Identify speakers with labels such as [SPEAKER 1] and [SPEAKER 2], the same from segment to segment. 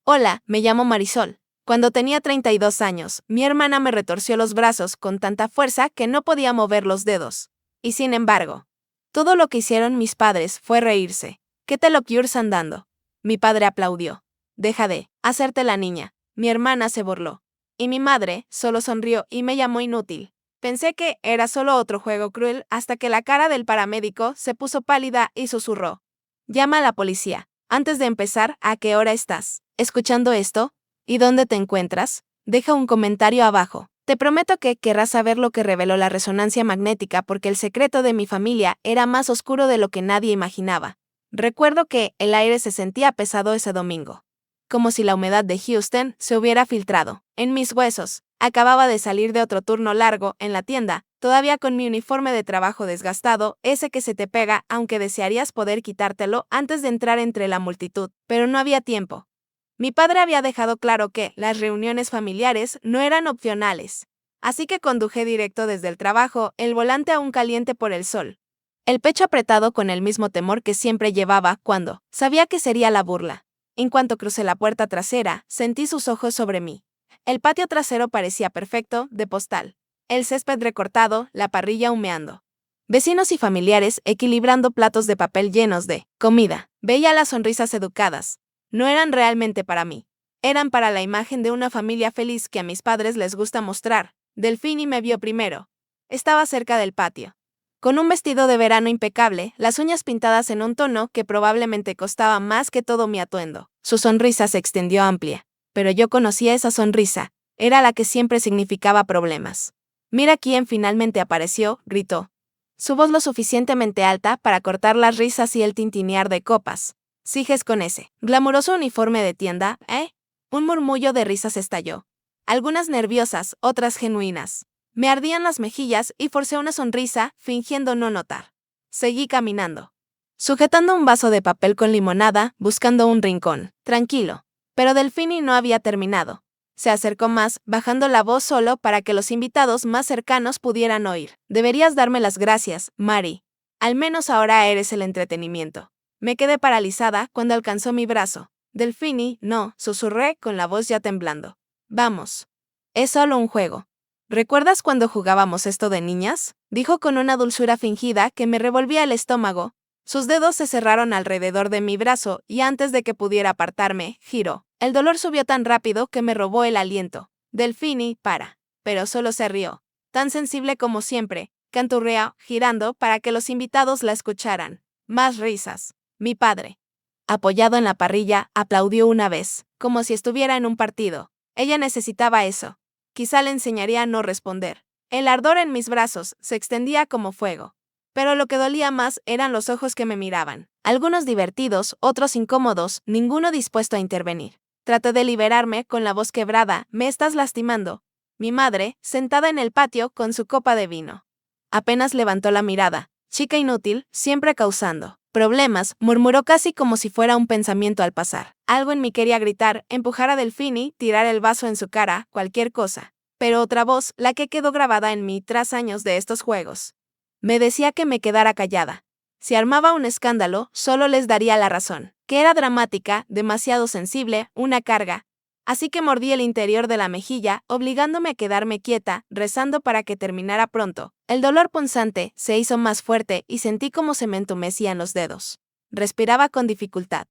[SPEAKER 1] Hola, me llamo Marisol. Cuando tenía 32 años, mi hermana me retorció los brazos con tanta fuerza que no podía mover los dedos. Y sin embargo, todo lo que hicieron mis padres fue reírse. ¿Qué te lo quieres andando? Mi padre aplaudió. Deja de hacerte la niña. Mi hermana se burló. Y mi madre solo sonrió y me llamó inútil. Pensé que era solo otro juego cruel hasta que la cara del paramédico se puso pálida y susurró. Llama a la policía. Antes de empezar, ¿a qué hora estás escuchando esto? ¿Y dónde te encuentras? Deja un comentario abajo. Te prometo que querrás saber lo que reveló la resonancia magnética porque el secreto de mi familia era más oscuro de lo que nadie imaginaba. Recuerdo que el aire se sentía pesado ese domingo. Como si la humedad de Houston se hubiera filtrado en mis huesos. Acababa de salir de otro turno largo en la tienda, todavía con mi uniforme de trabajo desgastado, ese que se te pega aunque desearías poder quitártelo antes de entrar entre la multitud, pero no había tiempo. Mi padre había dejado claro que las reuniones familiares no eran opcionales, así que conduje directo desde el trabajo, el volante aún caliente por el sol. El pecho apretado con el mismo temor que siempre llevaba cuando sabía que sería la burla. En cuanto crucé la puerta trasera, sentí sus ojos sobre mí. El patio trasero parecía perfecto, de postal. El césped recortado, la parrilla humeando. Vecinos y familiares equilibrando platos de papel llenos de comida. Veía las sonrisas educadas. No eran realmente para mí. Eran para la imagen de una familia feliz que a mis padres les gusta mostrar. Delfini me vio primero. Estaba cerca del patio. Con un vestido de verano impecable, las uñas pintadas en un tono que probablemente costaba más que todo mi atuendo. Su sonrisa se extendió amplia. Pero yo conocía esa sonrisa. Era la que siempre significaba problemas. Mira quién finalmente apareció, gritó. Su voz lo suficientemente alta para cortar las risas y el tintinear de copas. ¿Sigues con ese glamuroso uniforme de tienda, eh? Un murmullo de risas estalló. Algunas nerviosas, otras genuinas. Me ardían las mejillas y forcé una sonrisa, fingiendo no notar. Seguí caminando. Sujetando un vaso de papel con limonada, buscando un rincón. Tranquilo. Pero Delfini no había terminado. Se acercó más, bajando la voz solo para que los invitados más cercanos pudieran oír. Deberías darme las gracias, Mari. Al menos ahora eres el entretenimiento. Me quedé paralizada cuando alcanzó mi brazo. Delfini, no, susurré con la voz ya temblando. Vamos. Es solo un juego. ¿Recuerdas cuando jugábamos esto de niñas? Dijo con una dulzura fingida que me revolvía el estómago. Sus dedos se cerraron alrededor de mi brazo y antes de que pudiera apartarme, giró. El dolor subió tan rápido que me robó el aliento. Delfini, para. Pero solo se rió. Tan sensible como siempre, canturreó, girando para que los invitados la escucharan. Más risas. Mi padre, apoyado en la parrilla, aplaudió una vez, como si estuviera en un partido. Ella necesitaba eso. Quizá le enseñaría a no responder. El ardor en mis brazos se extendía como fuego. Pero lo que dolía más eran los ojos que me miraban. Algunos divertidos, otros incómodos, ninguno dispuesto a intervenir. Traté de liberarme con la voz quebrada. Me estás lastimando. Mi madre, sentada en el patio con su copa de vino. Apenas levantó la mirada. Chica inútil, siempre causando problemas, murmuró casi como si fuera un pensamiento al pasar. Algo en mí quería gritar, empujar a Delfini, tirar el vaso en su cara, cualquier cosa. Pero otra voz, la que quedó grabada en mí tras años de estos juegos, me decía que me quedara callada. Si armaba un escándalo, solo les daría la razón. Que era dramática, demasiado sensible, una carga. Así que mordí el interior de la mejilla, obligándome a quedarme quieta, rezando para que terminara pronto. El dolor punzante se hizo más fuerte y sentí como se me entumecían los dedos. Respiraba con dificultad.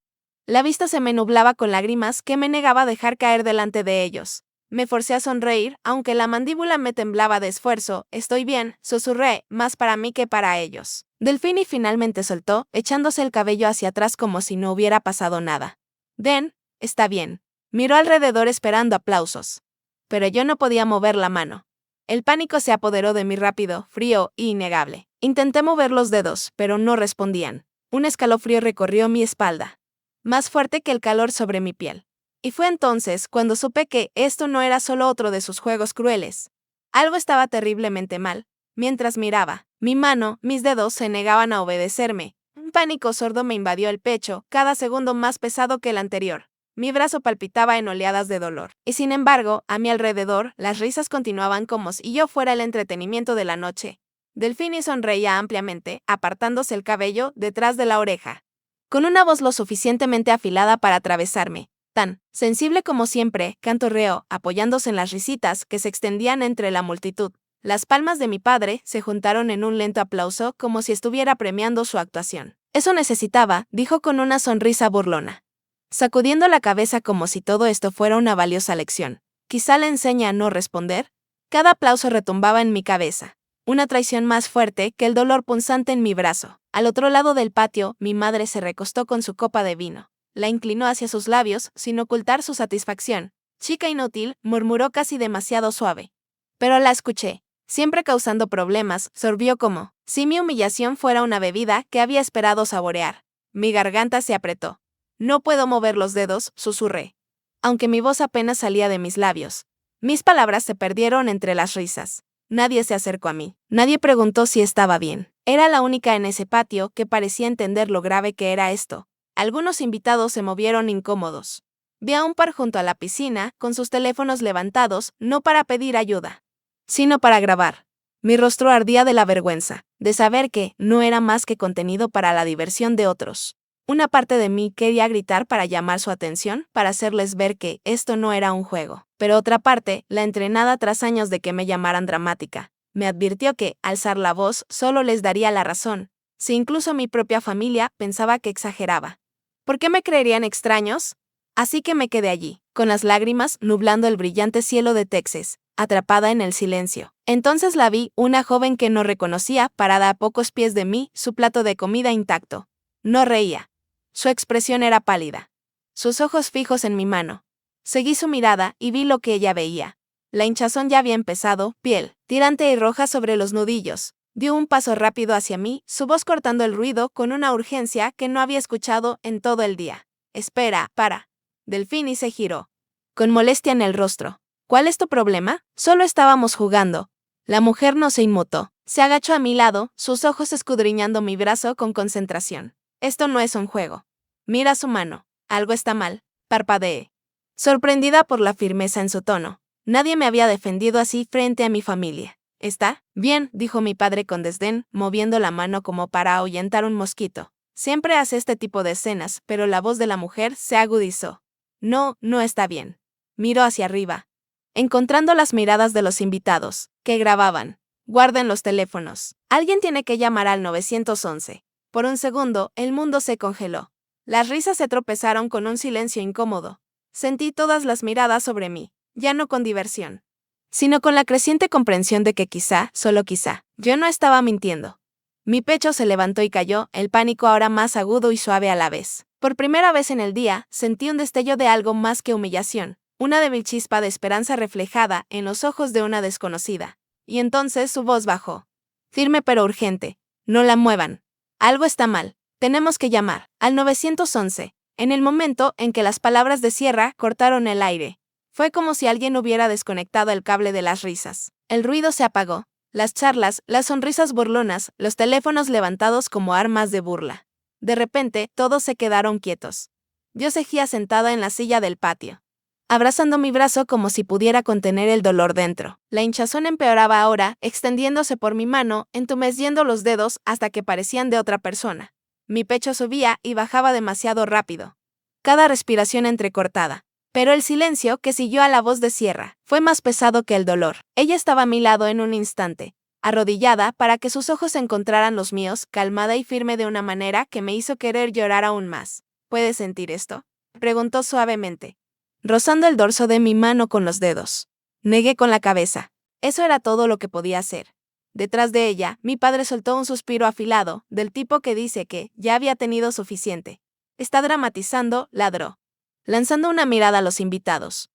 [SPEAKER 1] La vista se me nublaba con lágrimas que me negaba a dejar caer delante de ellos. Me forcé a sonreír, aunque la mandíbula me temblaba de esfuerzo. Estoy bien, susurré, más para mí que para ellos. Delfini finalmente soltó, echándose el cabello hacia atrás como si no hubiera pasado nada. Den, está bien. Miró alrededor esperando aplausos. Pero yo no podía mover la mano. El pánico se apoderó de mí rápido, frío y innegable. Intenté mover los dedos, pero no respondían. Un escalofrío recorrió mi espalda, más fuerte que el calor sobre mi piel. Y fue entonces cuando supe que esto no era solo otro de sus juegos crueles. Algo estaba terriblemente mal. Mientras miraba, mi mano, mis dedos se negaban a obedecerme. Un pánico sordo me invadió el pecho, cada segundo más pesado que el anterior. Mi brazo palpitaba en oleadas de dolor. Y sin embargo, a mi alrededor, las risas continuaban como si yo fuera el entretenimiento de la noche. Delfini sonreía ampliamente, apartándose el cabello detrás de la oreja. Con una voz lo suficientemente afilada para atravesarme, Tan sensible como siempre, canturreó, apoyándose en las risitas que se extendían entre la multitud. Las palmas de mi padre se juntaron en un lento aplauso como si estuviera premiando su actuación. Eso necesitaba, dijo con una sonrisa burlona, sacudiendo la cabeza como si todo esto fuera una valiosa lección. Quizá le enseña a no responder. Cada aplauso retumbaba en mi cabeza. Una traición más fuerte que el dolor punzante en mi brazo. Al otro lado del patio, mi madre se recostó con su copa de vino. La inclinó hacia sus labios, sin ocultar su satisfacción. Chica inútil, murmuró casi demasiado suave. Pero la escuché. Siempre causando problemas, sorbió como si mi humillación fuera una bebida que había esperado saborear. Mi garganta se apretó. No puedo mover los dedos, susurré. Aunque mi voz apenas salía de mis labios. Mis palabras se perdieron entre las risas. Nadie se acercó a mí. Nadie preguntó si estaba bien. Era la única en ese patio que parecía entender lo grave que era esto. Algunos invitados se movieron incómodos. Vi a un par junto a la piscina, con sus teléfonos levantados, no para pedir ayuda, sino para grabar. Mi rostro ardía de la vergüenza, de saber que no era más que contenido para la diversión de otros. Una parte de mí quería gritar para llamar su atención, para hacerles ver que esto no era un juego. Pero otra parte, la entrenada tras años de que me llamaran dramática, me advirtió que alzar la voz solo les daría la razón, si incluso mi propia familia pensaba que exageraba. ¿Por qué me creerían extraños? Así que me quedé allí, con las lágrimas nublando el brillante cielo de Texas, atrapada en el silencio. Entonces la vi, una joven que no reconocía, parada a pocos pies de mí, su plato de comida intacto. No reía. Su expresión era pálida. Sus ojos fijos en mi mano. Seguí su mirada y vi lo que ella veía. La hinchazón ya había empezado, piel, tirante y roja sobre los nudillos. Dio un paso rápido hacia mí, su voz cortando el ruido con una urgencia que no había escuchado en todo el día. Espera, para. Delfini se giró, con molestia en el rostro. ¿Cuál es tu problema? Solo estábamos jugando. La mujer no se inmutó. Se agachó a mi lado, sus ojos escudriñando mi brazo con concentración. Esto no es un juego. Mira su mano. Algo está mal. Parpadeé, sorprendida por la firmeza en su tono. Nadie me había defendido así frente a mi familia. ¿Está bien?, dijo mi padre con desdén, moviendo la mano como para ahuyentar un mosquito. Siempre hace este tipo de escenas, pero la voz de la mujer se agudizó. No, no está bien. Miró hacia arriba, encontrando las miradas de los invitados, que grababan. Guarden los teléfonos. Alguien tiene que llamar al 911. Por un segundo, el mundo se congeló. Las risas se tropezaron con un silencio incómodo. Sentí todas las miradas sobre mí, ya no con diversión, sino con la creciente comprensión de que quizá, solo quizá, yo no estaba mintiendo. Mi pecho se levantó y cayó, el pánico ahora más agudo y suave a la vez. Por primera vez en el día, sentí un destello de algo más que humillación, una débil chispa de esperanza reflejada en los ojos de una desconocida. Y entonces su voz bajó. Firme pero urgente. No la muevan. Algo está mal. Tenemos que llamar al 911. En el momento en que las palabras de Sierra cortaron el aire, fue como si alguien hubiera desconectado el cable de las risas. El ruido se apagó. Las charlas, las sonrisas burlonas, los teléfonos levantados como armas de burla. De repente, todos se quedaron quietos. Yo seguía sentada en la silla del patio, abrazando mi brazo como si pudiera contener el dolor dentro. La hinchazón empeoraba ahora, extendiéndose por mi mano, entumeciendo los dedos hasta que parecían de otra persona. Mi pecho subía y bajaba demasiado rápido, cada respiración entrecortada. Pero el silencio que siguió a la voz de Sierra fue más pesado que el dolor. Ella estaba a mi lado en un instante, arrodillada para que sus ojos encontraran los míos, calmada y firme de una manera que me hizo querer llorar aún más. ¿Puedes sentir esto?, preguntó suavemente, rozando el dorso de mi mano con los dedos. Negué con la cabeza. Eso era todo lo que podía hacer. Detrás de ella, mi padre soltó un suspiro afilado, del tipo que dice que ya había tenido suficiente. Está dramatizando, ladró, lanzando una mirada a los invitados.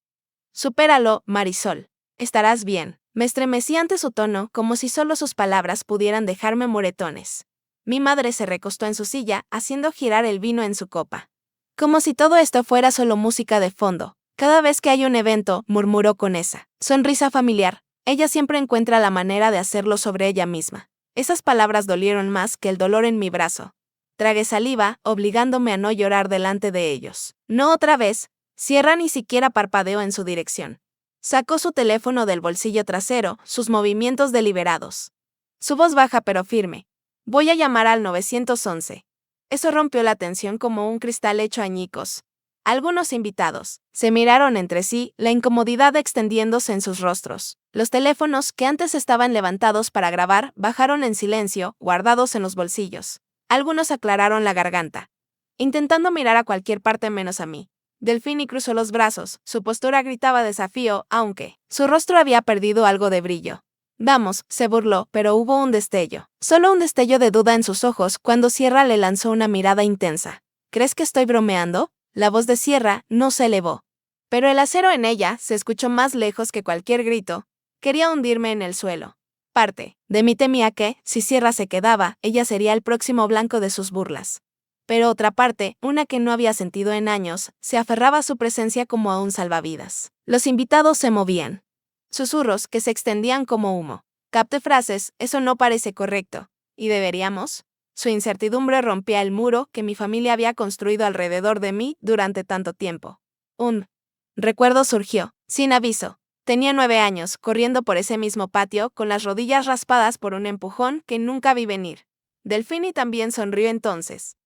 [SPEAKER 1] Supéralo, Marisol. Estarás bien. Me estremecí ante su tono, como si solo sus palabras pudieran dejarme moretones. Mi madre se recostó en su silla, haciendo girar el vino en su copa. Como si todo esto fuera solo música de fondo. Cada vez que hay un evento, murmuró con esa sonrisa familiar, ella siempre encuentra la manera de hacerlo sobre ella misma. Esas palabras dolieron más que el dolor en mi brazo. Tragué saliva, obligándome a no llorar delante de ellos. No otra vez. Sierra ni siquiera parpadeó en su dirección. Sacó su teléfono del bolsillo trasero, sus movimientos deliberados. Su voz baja pero firme. Voy a llamar al 911. Eso rompió la tensión como un cristal hecho añicos. Algunos invitados se miraron entre sí, la incomodidad extendiéndose en sus rostros. Los teléfonos, que antes estaban levantados para grabar, bajaron en silencio, guardados en los bolsillos. Algunos aclararon la garganta, intentando mirar a cualquier parte menos a mí. Delfini cruzó los brazos, su postura gritaba desafío, aunque su rostro había perdido algo de brillo. Vamos, se burló, pero hubo un destello. Solo un destello de duda en sus ojos cuando Sierra le lanzó una mirada intensa. ¿Crees que estoy bromeando? La voz de Sierra no se elevó, pero el acero en ella se escuchó más lejos que cualquier grito. Quería hundirme en el suelo. Parte de mí temía que, si Sierra se quedaba, ella sería el próximo blanco de sus burlas. Pero otra parte, una que no había sentido en años, se aferraba a su presencia como a un salvavidas. Los invitados se movían. Susurros que se extendían como humo. Capté frases, eso no parece correcto. ¿Y deberíamos? Su incertidumbre rompía el muro que mi familia había construido alrededor de mí durante tanto tiempo. Un recuerdo surgió, sin aviso. Tenía 9 años, corriendo por ese mismo patio, con las rodillas raspadas por un empujón que nunca vi venir. Delfini también sonrió entonces,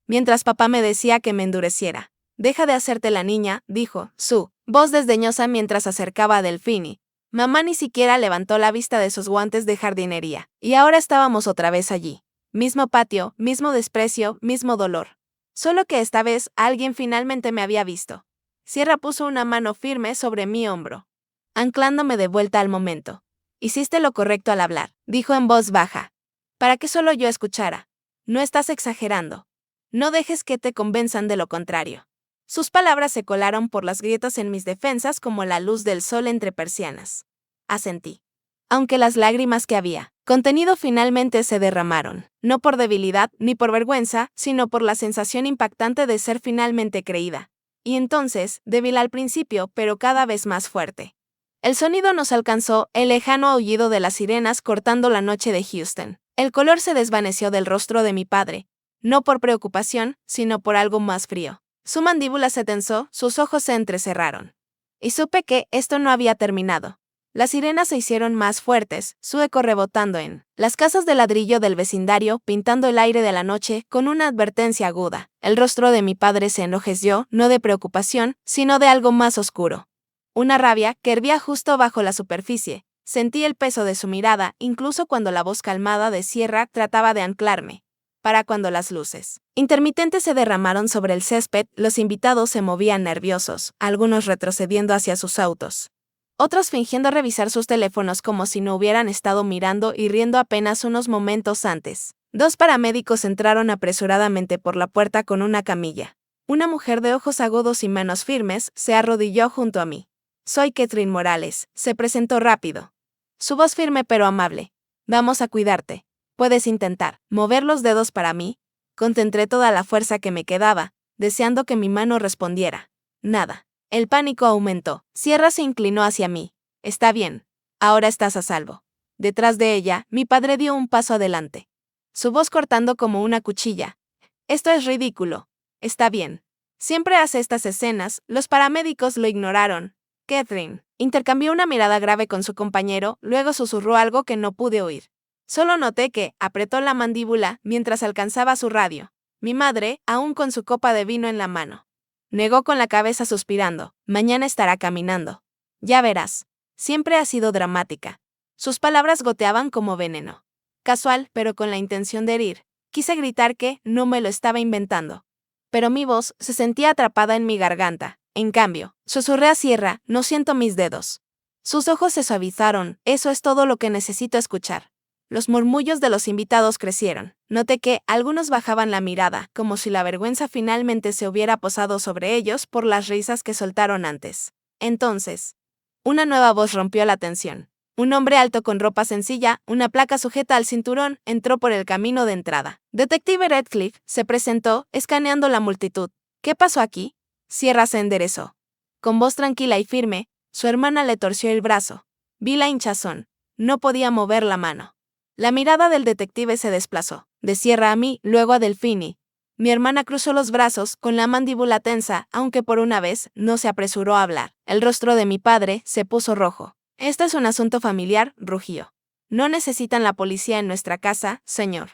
[SPEAKER 1] mientras papá me decía que me endureciera. Deja de hacerte la niña, dijo, su voz desdeñosa mientras acercaba a Delfini. Mamá ni siquiera levantó la vista de sus guantes de jardinería, y ahora estábamos otra vez allí. Mismo patio, mismo desprecio, mismo dolor. Solo que esta vez alguien finalmente me había visto. Sierra puso una mano firme sobre mi hombro, anclándome de vuelta al momento. Hiciste lo correcto al hablar, dijo en voz baja, para que solo yo escuchara. No estás exagerando. No dejes que te convenzan de lo contrario. Sus palabras se colaron por las grietas en mis defensas como la luz del sol entre persianas. Asentí. Aunque las lágrimas que había contenido finalmente se derramaron, no por debilidad ni por vergüenza, sino por la sensación impactante de ser finalmente creída. Y entonces, débil al principio, pero cada vez más fuerte. El sonido nos alcanzó, el lejano aullido de las sirenas cortando la noche de Houston. El color se desvaneció del rostro de mi padre, no por preocupación, sino por algo más frío. Su mandíbula se tensó, sus ojos se entrecerraron. Y supe que esto no había terminado. Las sirenas se hicieron más fuertes, su eco rebotando en las casas de ladrillo del vecindario, pintando el aire de la noche con una advertencia aguda. El rostro de mi padre se enrojeció, no de preocupación, sino de algo más oscuro. Una rabia que hervía justo bajo la superficie. Sentí el peso de su mirada, incluso cuando la voz calmada de Sierra trataba de anclarme. Para cuando las luces intermitentes se derramaron sobre el césped, los invitados se movían nerviosos, algunos retrocediendo hacia sus autos. Otros fingiendo revisar sus teléfonos como si no hubieran estado mirando y riendo apenas unos momentos antes. 2 paramédicos entraron apresuradamente por la puerta con una camilla. Una mujer de ojos agudos y manos firmes se arrodilló junto a mí. Soy Catherine Morales, se presentó rápido. Su voz firme pero amable. Vamos a cuidarte. Puedes intentar mover los dedos para mí. Concentré toda la fuerza que me quedaba, deseando que mi mano respondiera. Nada. El pánico aumentó. Sierra se inclinó hacia mí. Está bien. Ahora estás a salvo. Detrás de ella, mi padre dio un paso adelante. Su voz cortando como una cuchilla. Esto es ridículo. Está bien. Siempre hace estas escenas, los paramédicos lo ignoraron. Catherine intercambió una mirada grave con su compañero, luego susurró algo que no pude oír. Solo noté que apretó la mandíbula mientras alcanzaba su radio. Mi madre, aún con su copa de vino en la mano, negó con la cabeza suspirando. Mañana estará caminando. Ya verás. Siempre ha sido dramática. Sus palabras goteaban como veneno. Casual, pero con la intención de herir. Quise gritar que no me lo estaba inventando. Pero mi voz se sentía atrapada en mi garganta. En cambio, susurré a Sierra, no siento mis dedos. Sus ojos se suavizaron, eso es todo lo que necesito escuchar. Los murmullos de los invitados crecieron. Noté que algunos bajaban la mirada, como si la vergüenza finalmente se hubiera posado sobre ellos por las risas que soltaron antes. Entonces, una nueva voz rompió la tensión. Un hombre alto con ropa sencilla, una placa sujeta al cinturón, entró por el camino de entrada. Detective Redcliffe se presentó, escaneando la multitud. ¿Qué pasó aquí? Sierra se enderezó. Con voz tranquila y firme, su hermana le torció el brazo. Vi la hinchazón. No podía mover la mano. La mirada del detective se desplazó, de Sierra a mí, luego a Delfini. Mi hermana cruzó los brazos, con la mandíbula tensa, aunque por una vez no se apresuró a hablar. El rostro de mi padre se puso rojo. Esto es un asunto familiar, rugió. No necesitan la policía en nuestra casa, señor.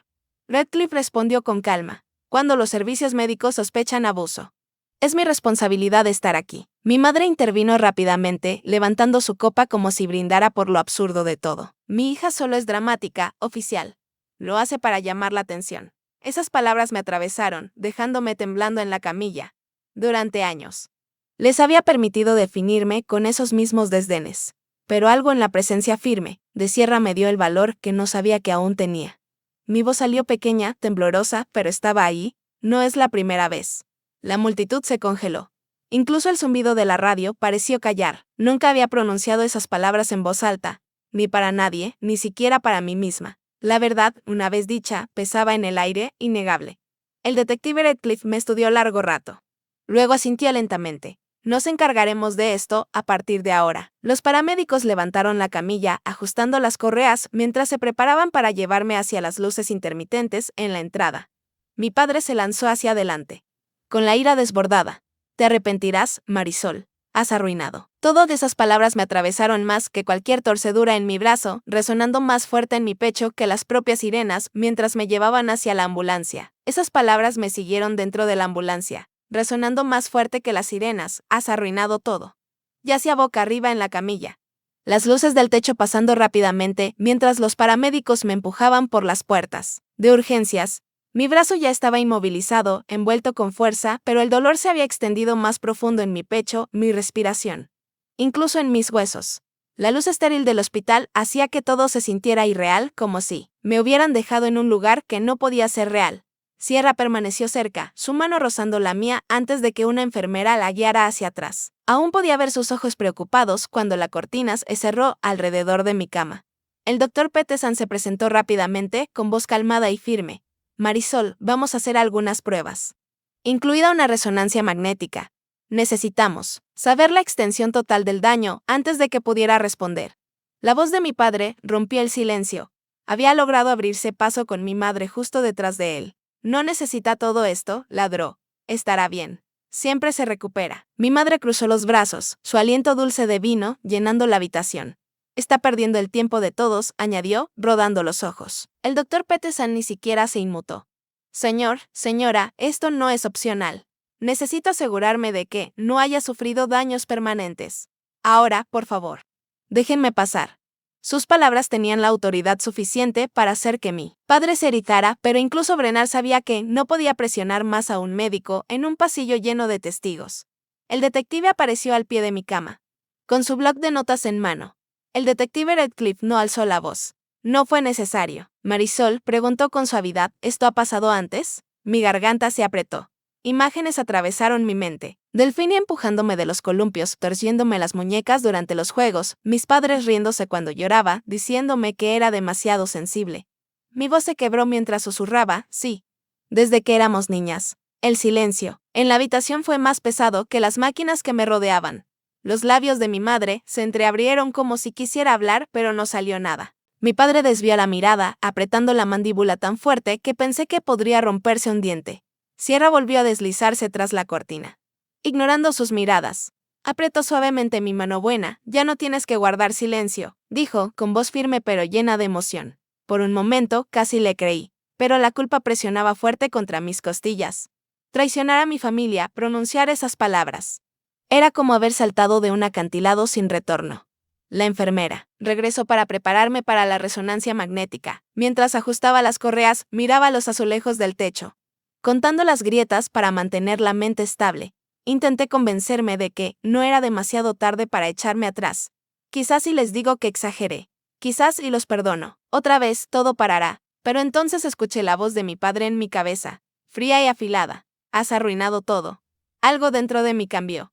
[SPEAKER 1] Redcliffe respondió con calma. Cuando los servicios médicos sospechan abuso. Es mi responsabilidad estar aquí. Mi madre intervino rápidamente, levantando su copa como si brindara por lo absurdo de todo. Mi hija solo es dramática, oficial. Lo hace para llamar la atención. Esas palabras me atravesaron, dejándome temblando en la camilla. Durante años. Les había permitido definirme con esos mismos desdenes. Pero algo en la presencia firme de Sierra me dio el valor que no sabía que aún tenía. Mi voz salió pequeña, temblorosa, pero estaba ahí. No es la primera vez. La multitud se congeló. Incluso el zumbido de la radio pareció callar. Nunca había pronunciado esas palabras en voz alta, ni para nadie, ni siquiera para mí misma. La verdad, una vez dicha, pesaba en el aire, innegable. El detective Redcliffe me estudió largo rato. Luego asintió lentamente. Nos encargaremos de esto a partir de ahora. Los paramédicos levantaron la camilla, ajustando las correas mientras se preparaban para llevarme hacia las luces intermitentes en la entrada. Mi padre se lanzó hacia adelante. Con la ira desbordada. Te arrepentirás, Marisol. Has arruinado. Todas esas palabras me atravesaron más que cualquier torcedura en mi brazo, resonando más fuerte en mi pecho que las propias sirenas mientras me llevaban hacia la ambulancia. Esas palabras me siguieron dentro de la ambulancia, resonando más fuerte que las sirenas. Has arruinado todo. Yacía boca arriba en la camilla. Las luces del techo pasando rápidamente mientras los paramédicos me empujaban por las puertas de urgencias. Mi brazo ya estaba inmovilizado, envuelto con fuerza, pero el dolor se había extendido más profundo en mi pecho, mi respiración. Incluso en mis huesos. La luz estéril del hospital hacía que todo se sintiera irreal, como si me hubieran dejado en un lugar que no podía ser real. Sierra permaneció cerca, su mano rozando la mía antes de que una enfermera la guiara hacia atrás. Aún podía ver sus ojos preocupados cuando la cortina se cerró alrededor de mi cama. El doctor Peterson se presentó rápidamente, con voz calmada y firme. Marisol, vamos a hacer algunas pruebas. Incluida una resonancia magnética. Necesitamos saber la extensión total del daño antes de que pudiera responder. La voz de mi padre rompió el silencio. Había logrado abrirse paso con mi madre justo detrás de él. No necesita todo esto, ladró. Estará bien. Siempre se recupera. Mi madre cruzó los brazos, su aliento dulce de vino llenando la habitación. Está perdiendo el tiempo de todos, añadió, rodando los ojos. El doctor Peterson ni siquiera se inmutó. Señora, esto no es opcional. Necesito asegurarme de que no haya sufrido daños permanentes. Ahora, por favor, déjenme pasar. Sus palabras tenían la autoridad suficiente para hacer que mi padre se irritara, pero incluso Brennar sabía que no podía presionar más a un médico en un pasillo lleno de testigos. El detective apareció al pie de mi cama, con su bloc de notas en mano. El detective Redcliffe no alzó la voz. No fue necesario. Marisol preguntó con suavidad, ¿esto ha pasado antes? Mi garganta se apretó. Imágenes atravesaron mi mente. Delfinia empujándome de los columpios, torciéndome las muñecas durante los juegos, mis padres riéndose cuando lloraba, diciéndome que era demasiado sensible. Mi voz se quebró mientras susurraba, sí. Desde que éramos niñas. El silencio en la habitación fue más pesado que las máquinas que me rodeaban. Los labios de mi madre se entreabrieron como si quisiera hablar, pero no salió nada. Mi padre desvió la mirada, apretando la mandíbula tan fuerte que pensé que podría romperse un diente. Sierra volvió a deslizarse tras la cortina. Ignorando sus miradas, apretó suavemente mi mano buena. Ya no tienes que guardar silencio, dijo, con voz firme pero llena de emoción. Por un momento casi le creí, pero la culpa presionaba fuerte contra mis costillas. Traicionar a mi familia, pronunciar esas palabras. Era como haber saltado de un acantilado sin retorno. La enfermera regresó para prepararme para la resonancia magnética. Mientras ajustaba las correas, miraba los azulejos del techo, contando las grietas para mantener la mente estable. Intenté convencerme de que no era demasiado tarde para echarme atrás. Quizás si les digo que exageré. Quizás y los perdono. Otra vez todo parará. Pero entonces escuché la voz de mi padre en mi cabeza, fría y afilada. Has arruinado todo. Algo dentro de mí cambió.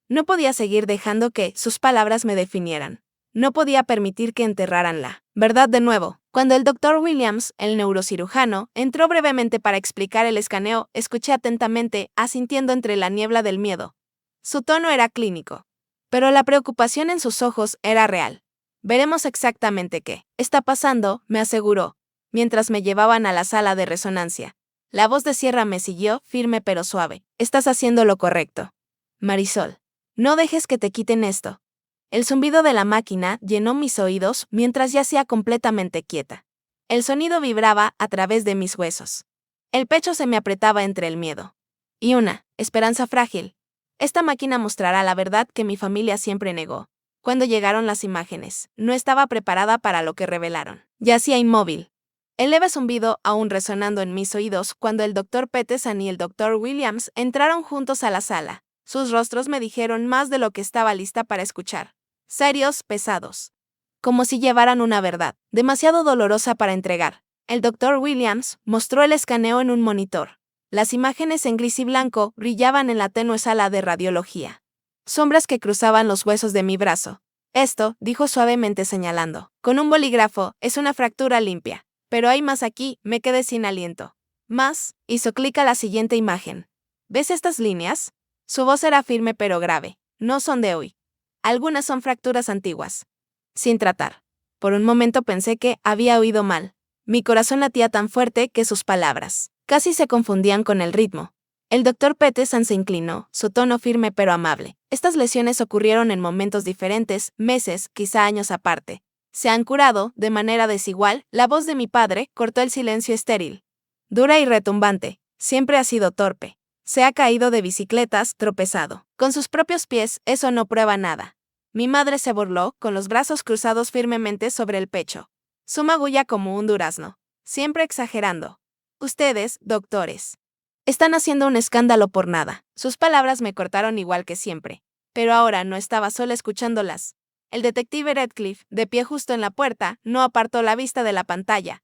[SPEAKER 1] No podía seguir dejando que sus palabras me definieran. No podía permitir que enterraran la verdad de nuevo. Cuando el Dr. Williams, el neurocirujano, entró brevemente para explicar el escaneo, escuché atentamente, asintiendo entre la niebla del miedo. Su tono era clínico, pero la preocupación en sus ojos era real. Veremos exactamente qué está pasando, me aseguró, mientras me llevaban a la sala de resonancia. La voz de Sierra me siguió, firme pero suave. Estás haciendo lo correcto. Marisol, no dejes que te quiten esto. El zumbido de la máquina llenó mis oídos mientras yacía completamente quieta. El sonido vibraba a través de mis huesos. El pecho se me apretaba entre el miedo Y una esperanza frágil. Esta máquina mostrará la verdad que mi familia siempre negó. Cuando llegaron las imágenes, no estaba preparada para lo que revelaron. Yacía inmóvil. El leve zumbido aún resonando en mis oídos cuando el Dr. Peterson y el Dr. Williams entraron juntos a la sala. Sus rostros me dijeron más de lo que estaba lista para escuchar. Serios, pesados. Como si llevaran una verdad, demasiado dolorosa para entregar. El Dr. Williams mostró el escaneo en un monitor. Las imágenes en gris y blanco brillaban en la tenue sala de radiología. Sombras que cruzaban los huesos de mi brazo. Esto, dijo suavemente señalando, con un bolígrafo, es una fractura limpia. Pero hay más aquí, me quedé sin aliento. Más, hizo clic a la siguiente imagen. ¿Ves estas líneas? Su voz era firme pero grave. No son de hoy. Algunas son fracturas antiguas. Sin tratar. Por un momento pensé que había oído mal. Mi corazón latía tan fuerte que sus palabras casi se confundían con el ritmo. El Dr. Peterson se inclinó, su tono firme pero amable. Estas lesiones ocurrieron en momentos diferentes, meses, quizá años aparte. Se han curado, de manera desigual. La voz de mi padre cortó el silencio estéril. Dura y retumbante. Siempre ha sido torpe. Se ha caído de bicicletas, tropezado. Con sus propios pies, eso no prueba nada. Mi madre se burló, con los brazos cruzados firmemente sobre el pecho. Su magulla como un durazno. Siempre exagerando. Ustedes, doctores, están haciendo un escándalo por nada. Sus palabras me cortaron igual que siempre. Pero ahora no estaba sola escuchándolas. El detective Redcliffe, de pie justo en la puerta, no apartó la vista de la pantalla.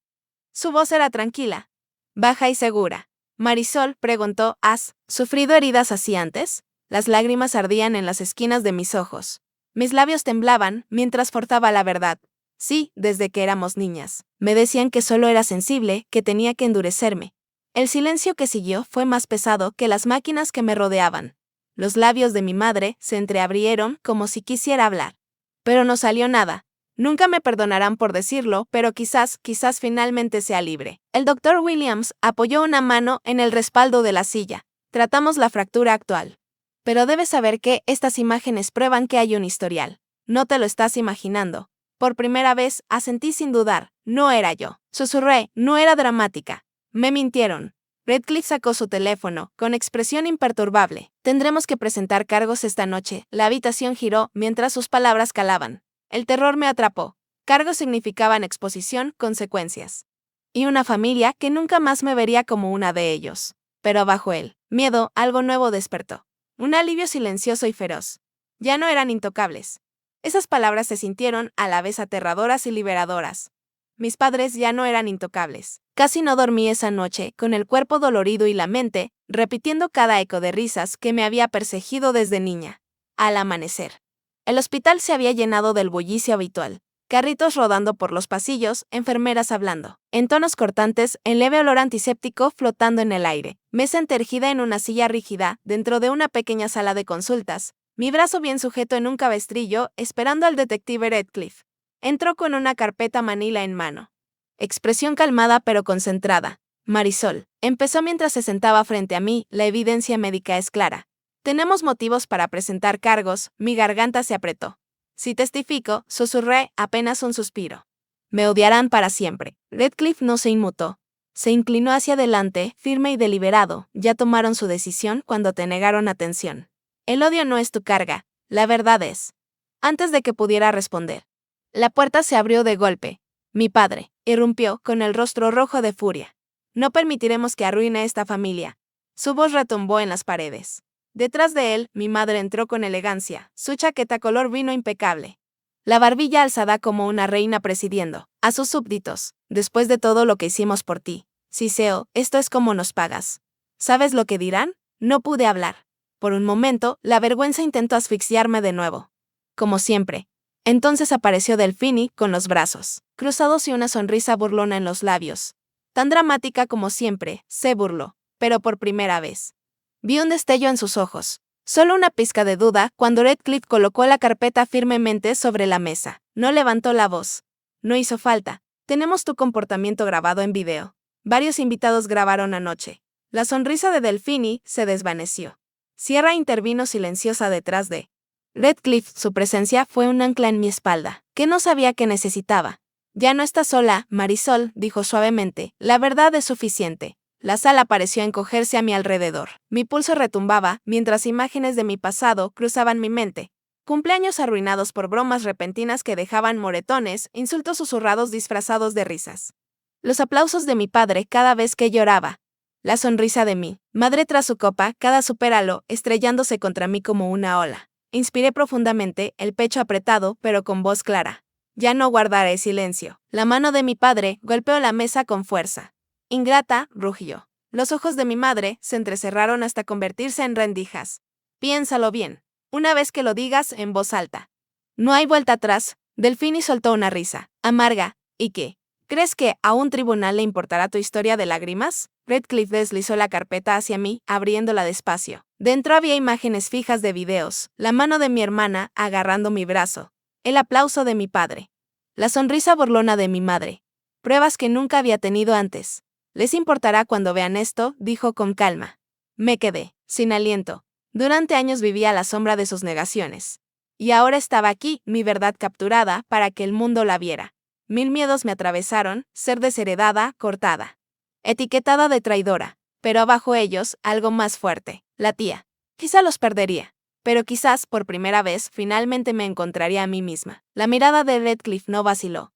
[SPEAKER 1] Su voz era tranquila, baja y segura. Marisol, preguntó, ¿has sufrido heridas así antes? Las lágrimas ardían en las esquinas de mis ojos. Mis labios temblaban mientras forzaba la verdad. Sí, desde que éramos niñas. Me decían que solo era sensible, que tenía que endurecerme. El silencio que siguió fue más pesado que las máquinas que me rodeaban. Los labios de mi madre se entreabrieron como si quisiera hablar. Pero no salió nada. Nunca me perdonarán por decirlo, pero quizás finalmente sea libre. El Dr. Williams apoyó una mano en el respaldo de la silla. Tratamos la fractura actual. Pero debes saber que estas imágenes prueban que hay un historial. No te lo estás imaginando. Por primera vez, asentí sin dudar. No era yo. Susurré, no era dramática. Me mintieron. Redcliffe sacó su teléfono, con expresión imperturbable. Tendremos que presentar cargos esta noche. La habitación giró mientras sus palabras calaban. El terror me atrapó. Cargos significaban exposición, consecuencias. Y una familia que nunca más me vería como una de ellos. Pero bajo el miedo, algo nuevo despertó. Un alivio silencioso y feroz. Ya no eran intocables. Esas palabras se sintieron a la vez aterradoras y liberadoras. Mis padres ya no eran intocables. Casi no dormí esa noche, con el cuerpo dolorido y la mente, repitiendo cada eco de risas que me había perseguido desde niña. Al amanecer. El hospital se había llenado del bullicio habitual. Carritos rodando por los pasillos, enfermeras hablando. En tonos cortantes, el leve olor antiséptico flotando en el aire. Mesa entergida en una silla rígida, dentro de una pequeña sala de consultas. Mi brazo bien sujeto en un cabestrillo, esperando al detective Redcliffe. Entró con una carpeta manila en mano. Expresión calmada pero concentrada. Marisol, empezó mientras se sentaba frente a mí, la evidencia médica es clara. Tenemos motivos para presentar cargos, mi garganta se apretó. Si testifico, susurré, apenas un suspiro. Me odiarán para siempre. Redcliffe no se inmutó. Se inclinó hacia adelante, firme y deliberado. Ya tomaron su decisión cuando te negaron atención. El odio no es tu carga, la verdad es. Antes de que pudiera responder, la puerta se abrió de golpe. Mi padre irrumpió con el rostro rojo de furia. No permitiremos que arruine esta familia. Su voz retumbó en las paredes. Detrás de él, mi madre entró con elegancia, su chaqueta color vino impecable. La barbilla alzada como una reina presidiendo. A sus súbditos, después de todo lo que hicimos por ti. Siseo, esto es como nos pagas. ¿Sabes lo que dirán? No pude hablar. Por un momento, la vergüenza intentó asfixiarme de nuevo. Como siempre. Entonces apareció Delfini, con los brazos cruzados y una sonrisa burlona en los labios. Tan dramática como siempre, se burló, pero por primera vez. Vi un destello en sus ojos. Solo una pizca de duda cuando Redcliffe colocó la carpeta firmemente sobre la mesa. No levantó la voz. No hizo falta. Tenemos tu comportamiento grabado en video. Varios invitados grabaron anoche. La sonrisa de Delfini se desvaneció. Sierra intervino silenciosa detrás de Redcliffe. Su presencia fue un ancla en mi espalda, que no sabía que necesitaba. Ya no estás sola, Marisol, dijo suavemente. La verdad es suficiente. La sala pareció encogerse a mi alrededor. Mi pulso retumbaba mientras imágenes de mi pasado cruzaban mi mente. Cumpleaños arruinados por bromas repentinas que dejaban moretones, insultos susurrados disfrazados de risas. Los aplausos de mi padre cada vez que lloraba. La sonrisa de mi madre tras su copa, cada superhalo estrellándose contra mí como una ola. Inspiré profundamente, el pecho apretado, pero con voz clara. Ya no guardaré silencio. La mano de mi padre golpeó la mesa con fuerza. Ingrata, rugió. Los ojos de mi madre se entrecerraron hasta convertirse en rendijas. Piénsalo bien. Una vez que lo digas en voz alta. No hay vuelta atrás. Delfini soltó una risa amarga. ¿Y qué? ¿Crees que a un tribunal le importará tu historia de lágrimas? Redcliffe deslizó la carpeta hacia mí, abriéndola despacio. Dentro había imágenes fijas de videos, la mano de mi hermana agarrando mi brazo, el aplauso de mi padre, la sonrisa burlona de mi madre. Pruebas que nunca había tenido antes. Les importará cuando vean esto, dijo con calma. Me quedé, sin aliento. Durante años vivía a la sombra de sus negaciones. Y ahora estaba aquí, mi verdad capturada, para que el mundo la viera. 1000 miedos me atravesaron, ser desheredada, cortada. Etiquetada de traidora, pero abajo ellos, algo más fuerte, la tía. Quizá los perdería, pero quizás por primera vez finalmente me encontraría a mí misma. La mirada de Redcliffe no vaciló.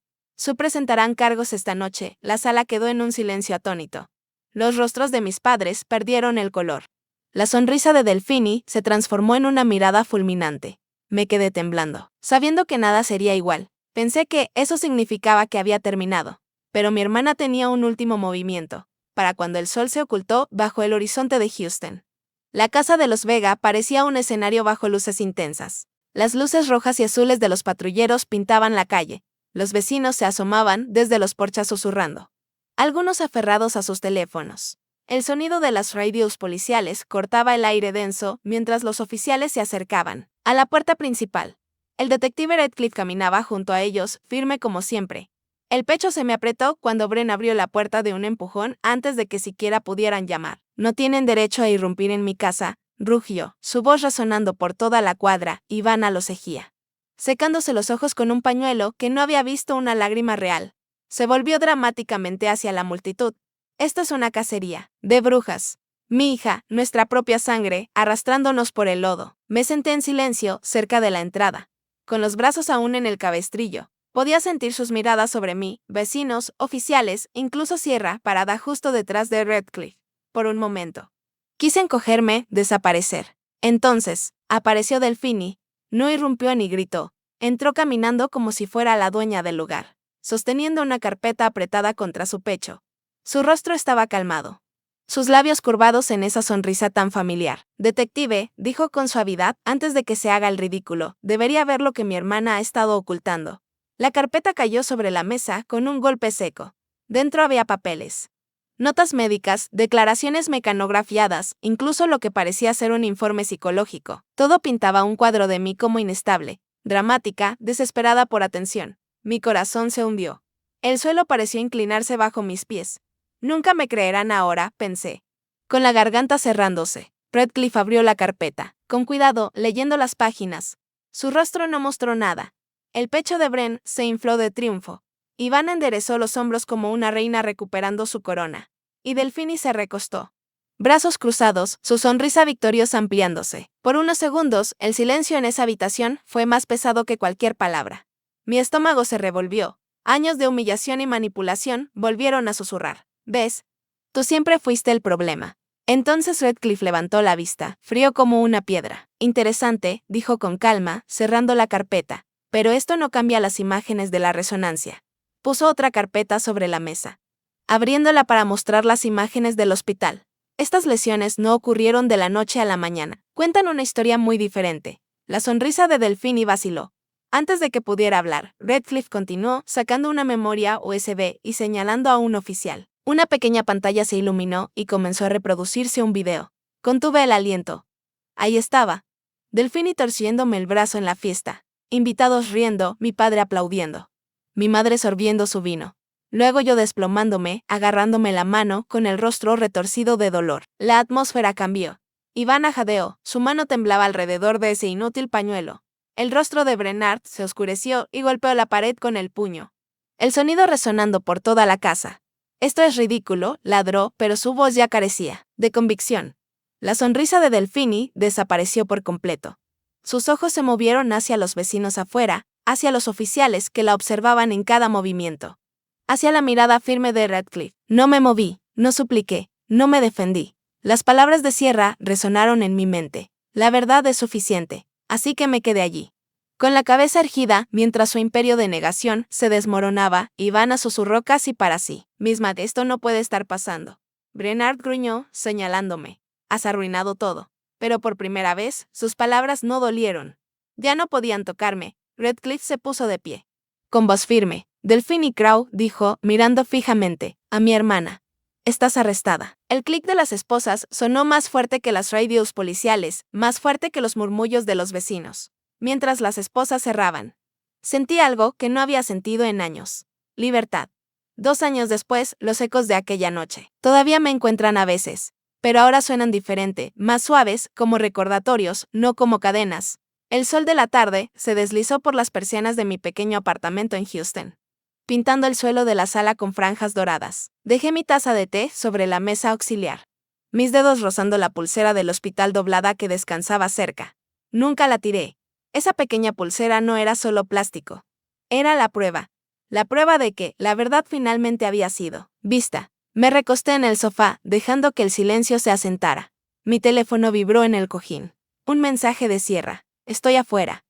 [SPEAKER 1] Presentarán cargos esta noche, la sala quedó en un silencio atónito. Los rostros de mis padres perdieron el color. La sonrisa de Delfini se transformó en una mirada fulminante. Me quedé temblando, sabiendo que nada sería igual. Pensé que eso significaba que había terminado. Pero mi hermana tenía un último movimiento, para cuando el sol se ocultó bajo el horizonte de Houston. La casa de los Vega parecía un escenario bajo luces intensas. Las luces rojas y azules de los patrulleros pintaban la calle. Los vecinos se asomaban desde los porches susurrando. Algunos aferrados a sus teléfonos. El sonido de las radios policiales cortaba el aire denso mientras los oficiales se acercaban a la puerta principal. El detective Redcliffe caminaba junto a ellos, firme como siempre. El pecho se me apretó cuando Bren abrió la puerta de un empujón antes de que siquiera pudieran llamar. No tienen derecho a irrumpir en mi casa, rugió, su voz resonando por toda la cuadra. Ivana lo cejía, secándose los ojos con un pañuelo que no había visto una lágrima real. Se volvió dramáticamente hacia la multitud. Esto es una cacería de brujas. Mi hija, nuestra propia sangre, arrastrándonos por el lodo. Me senté en silencio, cerca de la entrada, con los brazos aún en el cabestrillo. Podía sentir sus miradas sobre mí, vecinos, oficiales, incluso Sierra, parada justo detrás de Redcliffe. Por un momento. Quise encogerme, desaparecer. Entonces, apareció Delfini. No irrumpió ni gritó. Entró caminando como si fuera la dueña del lugar, sosteniendo una carpeta apretada contra su pecho. Su rostro estaba calmado. Sus labios curvados en esa sonrisa tan familiar. Detective, dijo con suavidad, antes de que se haga el ridículo, debería ver lo que mi hermana ha estado ocultando. La carpeta cayó sobre la mesa con un golpe seco. Dentro había papeles. Notas médicas, declaraciones mecanografiadas, incluso lo que parecía ser un informe psicológico. Todo pintaba un cuadro de mí como inestable, dramática, desesperada por atención. Mi corazón se hundió. El suelo pareció inclinarse bajo mis pies. Nunca me creerán ahora, pensé. Con la garganta cerrándose, Redcliffe abrió la carpeta, con cuidado, leyendo las páginas. Su rostro no mostró nada. El pecho de Bren se infló de triunfo. Ivana enderezó los hombros como una reina recuperando su corona. Y Delfini se recostó. Brazos cruzados, su sonrisa victoriosa ampliándose. Por unos segundos, el silencio en esa habitación fue más pesado que cualquier palabra. Mi estómago se revolvió. Años de humillación y manipulación volvieron a susurrar. ¿Ves? Tú siempre fuiste el problema. Entonces Redcliffe levantó la vista, frío como una piedra. Interesante, dijo con calma, cerrando la carpeta. Pero esto no cambia las imágenes de la resonancia. Puso otra carpeta sobre la mesa, abriéndola para mostrar las imágenes del hospital. Estas lesiones no ocurrieron de la noche a la mañana. Cuentan una historia muy diferente. La sonrisa de Delfini vaciló. Antes de que pudiera hablar, Redcliffe continuó, sacando una memoria USB y señalando a un oficial. Una pequeña pantalla se iluminó y comenzó a reproducirse un video. Contuve el aliento. Ahí estaba. Delfini torciéndome el brazo en la fiesta. Invitados riendo, mi padre aplaudiendo. Mi madre sorbiendo su vino. Luego yo desplomándome, agarrándome la mano, con el rostro retorcido de dolor. La atmósfera cambió. Ivana jadeó, su mano temblaba alrededor de ese inútil pañuelo. El rostro de Bernard se oscureció y golpeó la pared con el puño. El sonido resonando por toda la casa. Esto es ridículo, ladró, pero su voz ya carecía de convicción. La sonrisa de Delfini desapareció por completo. Sus ojos se movieron hacia los vecinos afuera, hacia los oficiales que la observaban en cada movimiento. Hacia la mirada firme de Radcliffe. No me moví, no supliqué, no me defendí. Las palabras de Sierra resonaron en mi mente. La verdad es suficiente, así que me quedé allí. Con la cabeza erguida, mientras su imperio de negación se desmoronaba, Ivana susurró casi para sí misma: esto no puede estar pasando. Bernard gruñó, señalándome. Has arruinado todo. Pero por primera vez, sus palabras no dolieron. Ya no podían tocarme. Radcliffe se puso de pie. Con voz firme, Delphine Crowe dijo, mirando fijamente a mi hermana: estás arrestada. El clic de las esposas sonó más fuerte que las radios policiales, más fuerte que los murmullos de los vecinos. Mientras las esposas cerraban, sentí algo que no había sentido en años. Libertad. 2 años después, los ecos de aquella noche todavía me encuentran a veces, pero ahora suenan diferente, más suaves, como recordatorios, no como cadenas. El sol de la tarde se deslizó por las persianas de mi pequeño apartamento en Houston, pintando el suelo de la sala con franjas doradas. Dejé mi taza de té sobre la mesa auxiliar, mis dedos rozando la pulsera del hospital doblada que descansaba cerca. Nunca la tiré. Esa pequeña pulsera no era solo plástico. Era la prueba de que la verdad finalmente había sido vista. Me recosté en el sofá, dejando que el silencio se asentara. Mi teléfono vibró en el cojín. Un mensaje de Sierra. Estoy afuera.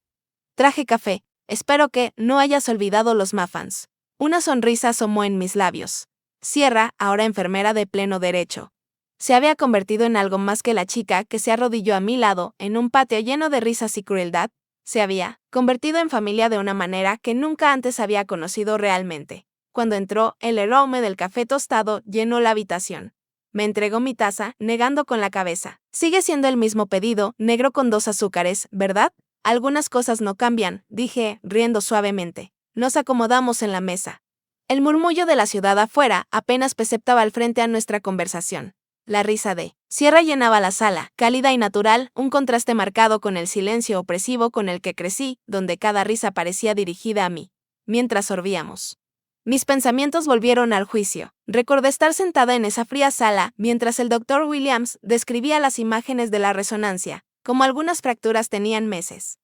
[SPEAKER 1] Traje café. Espero que no hayas olvidado los muffins. Una sonrisa asomó en mis labios. Sierra, ahora enfermera de pleno derecho, se había convertido en algo más que la chica que se arrodilló a mi lado en un patio lleno de risas y crueldad. Se había convertido en familia de una manera que nunca antes había conocido realmente. Cuando entró, el aroma del café tostado llenó la habitación. Me entregó mi taza, negando con la cabeza. Sigue siendo el mismo pedido, negro con 2 azúcares, ¿verdad? Algunas cosas no cambian, dije, riendo suavemente. Nos acomodamos en la mesa. El murmullo de la ciudad afuera apenas perceptaba al frente a nuestra conversación. La risa de Sierra llenaba la sala, cálida y natural, un contraste marcado con el silencio opresivo con el que crecí, donde cada risa parecía dirigida a mí. Mientras sorbíamos, mis pensamientos volvieron al juicio. Recordé estar sentada en esa fría sala mientras el Dr. Williams describía las imágenes de la resonancia, como algunas fracturas tenían meses.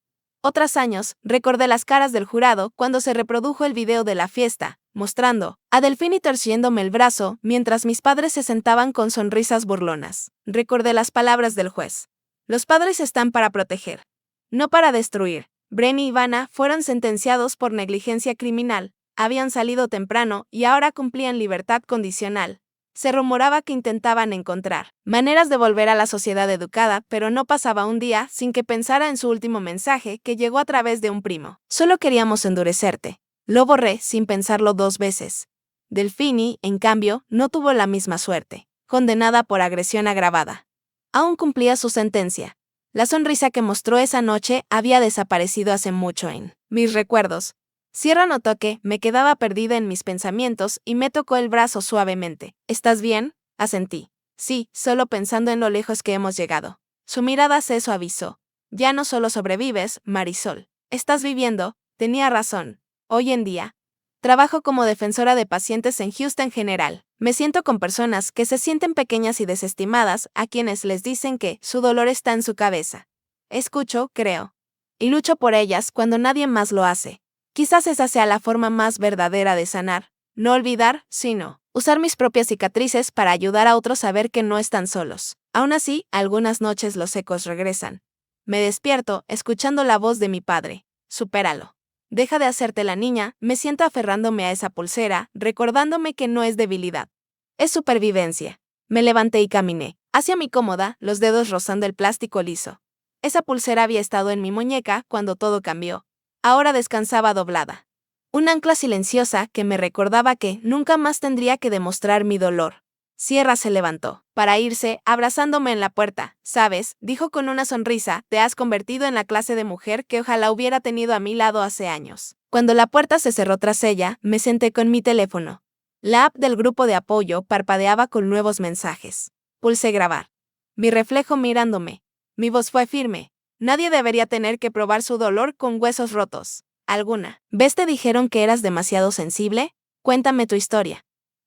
[SPEAKER 1] Otros años, recordé las caras del jurado cuando se reprodujo el video de la fiesta, mostrando a Delphine torciéndome el brazo mientras mis padres se sentaban con sonrisas burlonas. Recordé las palabras del juez. Los padres están para proteger, no para destruir. Bren y Ivana fueron sentenciados por negligencia criminal, habían salido temprano y ahora cumplían libertad condicional. Se rumoraba que intentaban encontrar maneras de volver a la sociedad educada, pero no pasaba un día sin que pensara en su último mensaje que llegó a través de un primo. Solo queríamos endurecerte. Lo borré sin pensarlo 2 veces. Delphine, en cambio, no tuvo la misma suerte. Condenada por agresión agravada. Aún cumplía su sentencia. La sonrisa que mostró esa noche había desaparecido hace mucho en mis recuerdos. Sierra notó que me quedaba perdida en mis pensamientos y me tocó el brazo suavemente. ¿Estás bien?, asentí. Sí, solo pensando en lo lejos que hemos llegado. Su mirada se suavizó. Ya no solo sobrevives, Marisol. Estás viviendo. Tenía razón. Hoy en día, trabajo como defensora de pacientes en Houston General. Me siento con personas que se sienten pequeñas y desestimadas, a quienes les dicen que su dolor está en su cabeza. Escucho, creo, y lucho por ellas cuando nadie más lo hace. Quizás esa sea la forma más verdadera de sanar. No olvidar, sino usar mis propias cicatrices para ayudar a otros a ver que no están solos. Aún así, algunas noches los ecos regresan. Me despierto, escuchando la voz de mi padre. Supéralo. Deja de hacerte la niña. Me siento aferrándome a esa pulsera, recordándome que no es debilidad. Es supervivencia. Me levanté y caminé hacia mi cómoda, los dedos rozando el plástico liso. Esa pulsera había estado en mi muñeca cuando todo cambió. Ahora descansaba doblada. Un ancla silenciosa que me recordaba que nunca más tendría que demostrar mi dolor. Sierra se levantó para irse, abrazándome en la puerta. ¿Sabes?, dijo con una sonrisa, te has convertido en la clase de mujer que ojalá hubiera tenido a mi lado hace años. Cuando la puerta se cerró tras ella, me senté con mi teléfono. La app del grupo de apoyo parpadeaba con nuevos mensajes. Pulsé grabar. Mi reflejo mirándome. Mi voz fue firme. Nadie debería tener que probar su dolor con huesos rotos. ¿Alguna vez te dijeron que eras demasiado sensible? Cuéntame tu historia.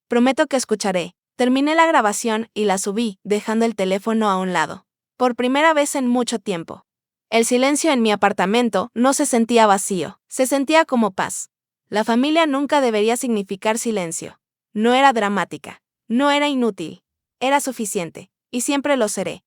[SPEAKER 1] Prometo que escucharé. Terminé la grabación y la subí, dejando el teléfono a un lado. Por primera vez en mucho tiempo. El silencio en mi apartamento no se sentía vacío, se sentía como paz. La familia nunca debería significar silencio. No era dramática, no era inútil, era suficiente, y siempre lo seré.